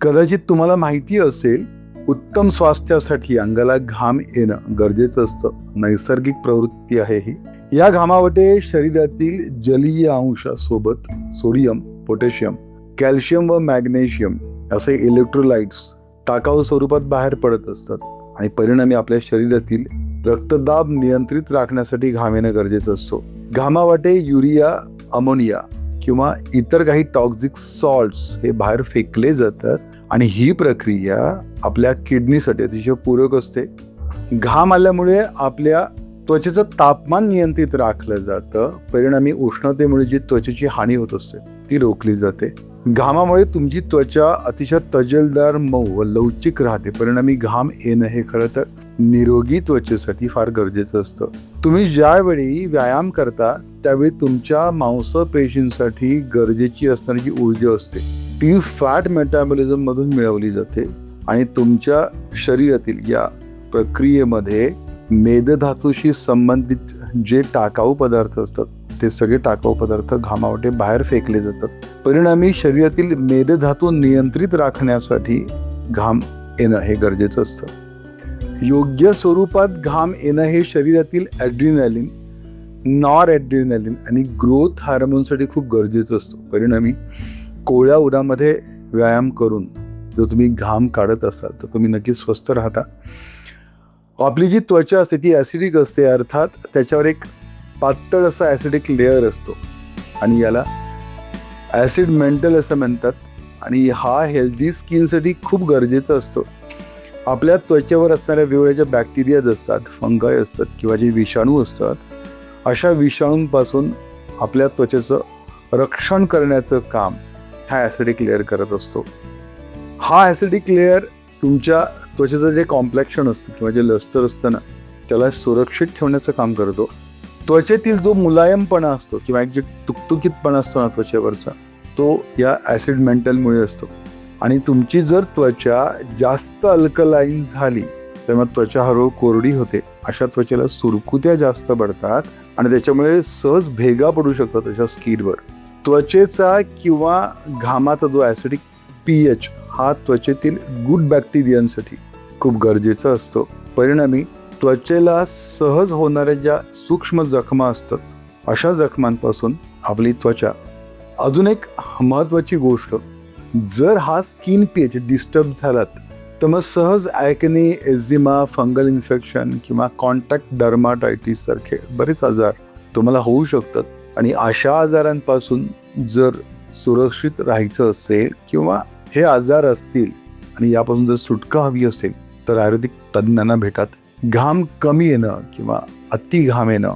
कदाचित तुम्हाला माहिती असेल, उत्तम स्वास्थ्यासाठी अंगाला घाम येणं गरजेचं असतं. नैसर्गिक प्रवृत्ती आहे ही. या घामावाटे शरीरातील जलीय अंशासोबत सोडियम, पोटॅशियम, कॅल्शियम व मॅग्नेशियम असे इलेक्ट्रोलाइट्स टाकाऊ स्वरूपात बाहेर पडत असतात आणि परिणामी आपल्या शरीरातील रक्तदाब नियंत्रित राखण्यासाठी घाम येणं गरजेचं असतो. घामावाटे युरिया, अमोनिया किंवा इतर काही टॉक्सिक सॉल्ट्स हे बाहेर फेकले जातात आणि ही प्रक्रिया आपल्या किडनीसाठी अतिशय पूरक असते. घाम आल्यामुळे आपल्या त्वचेचं तापमान नियंत्रित राखलं जातं. परिणामी उष्णतेमुळे जी त्वचेची हानी होत असते ती रोखली जाते. घामामुळे तुमची त्वचा अतिशय तजेलदार, मऊ व लवचिक राहते. परिणामी घाम येणं हे खरं तर निरोगी त्वचेसाठी फार गरजेचं असतं. तुम्ही ज्यावेळी व्यायाम करता त्यावेळी तुमच्या मांसपेशींसाठी गरजेची असणारी जी ऊर्जा असते ती फॅट मेटाबॉलिझम मधून मिळवली जाते आणि तुमच्या शरीरातील या प्रक्रियेमध्ये मेदधातूशी संबंधित जे टाकाऊ पदार्थ असतात ते सगळे टाकाऊ पदार्थ घामावाटे बाहेर फेकले जातात. परिणामी शरीरातील मेदधातू नियंत्रित राखण्यासाठी घाम येणं हे गरजेचं असतं. योग्य स्वरूपात घाम येणं हे शरीरातील ॲड्रिनॅलिन, नॉर ॲड्रिनॅलिन आणि ग्रोथ हार्मोनसाठी खूप गरजेचं असतं. परिणामी कोवळ्या उन्हामध्ये व्यायाम करून जर तुम्ही घाम काढत असाल तर तुम्ही नक्कीच स्वस्थ राहता. आपली जी त्वचा असते ती ॲसिडिक असते, अर्थात त्याच्यावर एक पातळ असा ॲसिडिक लेअर असतो आणि याला ॲसिड मेंटल असं म्हणतात आणि हा हेल्दी स्किनसाठी खूप गरजेचा असतो. आपल्या त्वचेवर असणाऱ्या वेगवेगळ्या बॅक्टेरियाज असतात, फंगाई असतात किंवा जे विषाणू असतात, अशा विषाणूंपासून आपल्या त्वचेचं रक्षण करण्याचं काम हा ॲसिडिक लेअर करत असतो. हा ॲसिडिक लेअर तुमच्या त्वचेचं जे कॉम्प्लेक्शन असतं किंवा जे लस्टर असतं ना त्याला सुरक्षित ठेवण्याचं काम करतो. त्वचेतील जो मुलायमपणा असतो किंवा एक जे तुकतुकीतपणा असतो ना त्वचेवरचा तो या ॲसिड मेंटलमुळे असतो आणि तुमची जर त्वचा जास्त अल्कलाईन झाली तर मग त्वचा हळूहळू कोरडी होते. अशा त्वचेला सुरकुत्या जास्त पडतात आणि त्याच्यामुळे सहज भेगा पडू शकतात अशा स्किनवर. त्वचेचा किंवा घामाचा जो ॲसिडिक pH हा त्वचेतील गुड बॅक्टेरियांसाठी खूप गरजेचा असतो. परिणामी त्वचेला सहज होणाऱ्या ज्या सूक्ष्म जखमा असतात अशा जखमांपासून आपली त्वचा. अजून एक महत्त्वाची गोष्ट, जर हा स्किन pH डिस्टर्ब झालात तर मग सहज ॲक्ने, एक्झिमा, फंगल इन्फेक्शन किंवा कॉन्टॅक्ट डर्माटायटिस सारखे बरेच आजार तुम्हाला होऊ शकतात आणि अशा आजारांपासून जर सुरक्षित राहायचं असेल किंवा हे आजार असतील आणि यापासून जर सुटका हवी असेल तर आयुर्वेदिक तज्ज्ञांना भेटात. घाम कमी येणं किंवा अति घाम येणं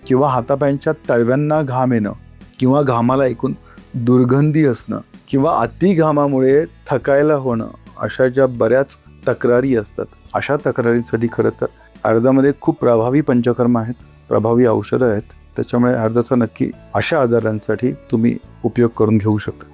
किंवा हातापायांच्या तळव्यांना घाम येणं किंवा घामाला एकूण दुर्गंधी असणं किंवा अति घामामुळे थकायला होणं अशा ज्या बऱ्याच तक्रारी असतात अशा तक्रारींसाठी खरं तर आयुर्वेदामध्ये खूप प्रभावी पंचकर्म आहेत, प्रभावी औषधं आहेत. त्याच्यामुळे आयुर्वेदाचा नक्की अशा आजारांसाठी तुम्ही उपयोग करून घेऊ शकता.